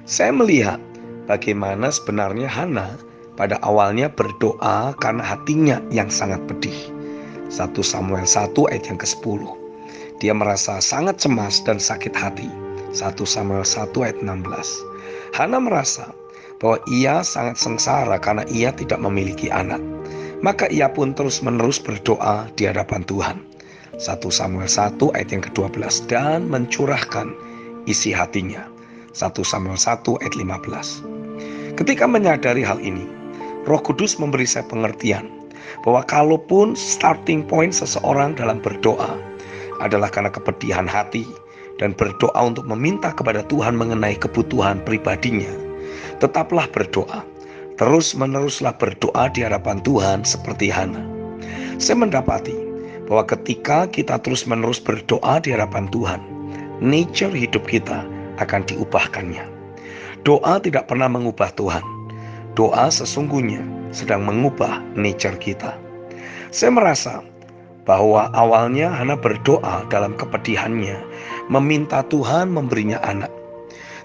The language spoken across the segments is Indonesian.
Saya melihat bagaimana sebenarnya Hana pada awalnya berdoa karena hatinya yang sangat pedih. 1 Samuel 1 ayat yang ke-10. Dia merasa sangat cemas dan sakit hati. 1 Samuel 1 ayat 16. Hana merasa bahwa ia sangat sengsara karena ia tidak memiliki anak. Maka ia pun terus-menerus berdoa di hadapan Tuhan. 1 Samuel 1 ayat yang ke-12 dan mencurahkan isi hatinya. 1 Samuel 1 ayat 15. Ketika menyadari hal ini, Roh Kudus memberi saya pengertian bahwa kalaupun starting point seseorang dalam berdoa adalah karena kepedihan hati dan berdoa untuk meminta kepada Tuhan mengenai kebutuhan pribadinya, tetaplah berdoa. Terus-meneruslah berdoa di hadapan Tuhan seperti Hana. Saya mendapati bahwa ketika kita terus-menerus berdoa di hadapan Tuhan, nature hidup kita akan diubahkannya. Doa tidak pernah mengubah Tuhan. Doa sesungguhnya sedang mengubah nature kita. Saya merasa bahwa awalnya Hana berdoa dalam kepedihannya, meminta Tuhan memberinya anak.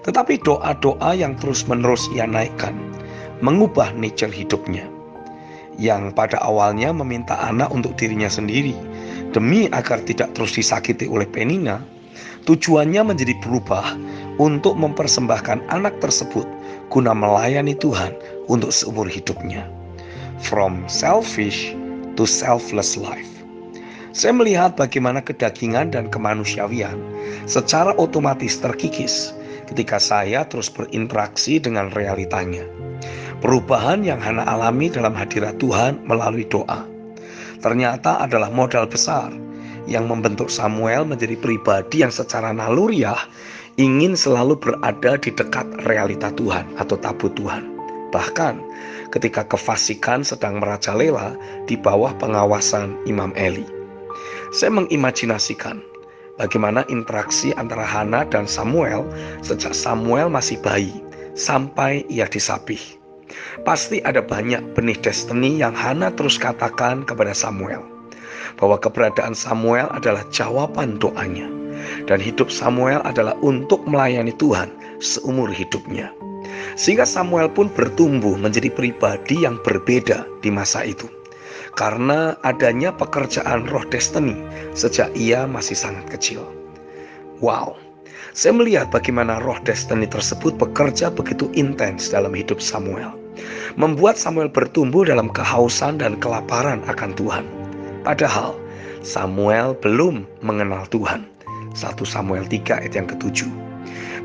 Tetapi doa-doa yang terus-menerus ia naikkan mengubah nature hidupnya. Yang pada awalnya meminta anak untuk dirinya sendiri, demi agar tidak terus disakiti oleh Penina, tujuannya menjadi berubah untuk mempersembahkan anak tersebut guna melayani Tuhan untuk seumur hidupnya. From selfish to selfless life. Saya melihat bagaimana kedagingan dan kemanusiawian secara otomatis terkikis ketika saya terus berinteraksi dengan realitanya. Perubahan yang Hana alami dalam hadirat Tuhan melalui doa ternyata adalah modal besar yang membentuk Samuel menjadi pribadi yang secara naluriah ingin selalu berada di dekat realita Tuhan atau tabut Tuhan. Bahkan ketika kefasikan sedang merajalela di bawah pengawasan Imam Eli. Saya mengimajinasikan bagaimana interaksi antara Hana dan Samuel sejak Samuel masih bayi sampai ia disapih. Pasti ada banyak benih destiny yang Hana terus katakan kepada Samuel, bahwa keberadaan Samuel adalah jawaban doanya, dan hidup Samuel adalah untuk melayani Tuhan seumur hidupnya. Sehingga Samuel pun bertumbuh menjadi pribadi yang berbeda di masa itu, karena adanya pekerjaan roh destiny sejak ia masih sangat kecil. Wow, saya melihat bagaimana roh destiny tersebut bekerja begitu intens dalam hidup Samuel, membuat Samuel bertumbuh dalam kehausan dan kelaparan akan Tuhan. Padahal Samuel belum mengenal Tuhan. 1 Samuel 3 ayat yang ke-7.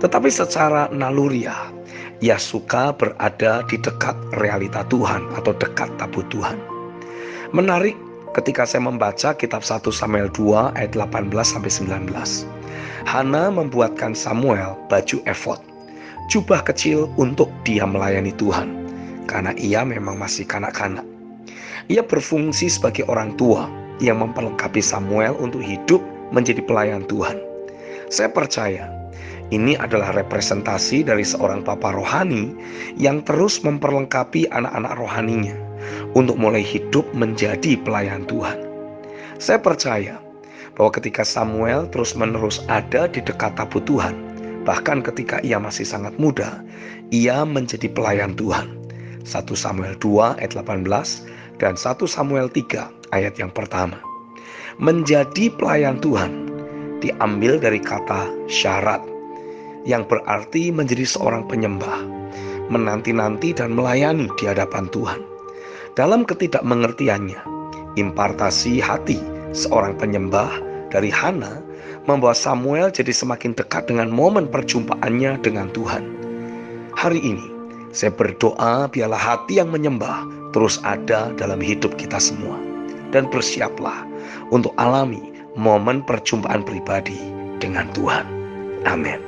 Tetapi secara naluriah, ia suka berada di dekat realita Tuhan atau dekat tabut Tuhan. Menarik ketika saya membaca kitab 1 Samuel 2 ayat 18-19. Hana membuatkan Samuel baju efod, jubah kecil untuk dia melayani Tuhan, karena ia memang masih kanak-kanak. Ia berfungsi sebagai orang tua yang memperlengkapi Samuel untuk hidup menjadi pelayan Tuhan. Saya percaya ini adalah representasi dari seorang papa rohani yang terus memperlengkapi anak-anak rohaninya untuk mulai hidup menjadi pelayan Tuhan. Saya percaya bahwa ketika Samuel terus-menerus ada di dekat tabut Tuhan, bahkan ketika ia masih sangat muda, ia menjadi pelayan Tuhan. 1 Samuel 2 ayat 18 dan 1 Samuel 3 ayat yang pertama. Menjadi pelayan Tuhan diambil dari kata syarat, yang berarti menjadi seorang penyembah, menanti-nanti dan melayani di hadapan Tuhan. Dalam ketidakmengertiannya, impartasi hati seorang penyembah dari Hana membawa Samuel jadi semakin dekat dengan momen perjumpaannya dengan Tuhan. Hari ini saya berdoa biarlah hati yang menyembah terus ada dalam hidup kita semua, dan bersiaplah untuk alami momen perjumpaan pribadi dengan Tuhan. Amin.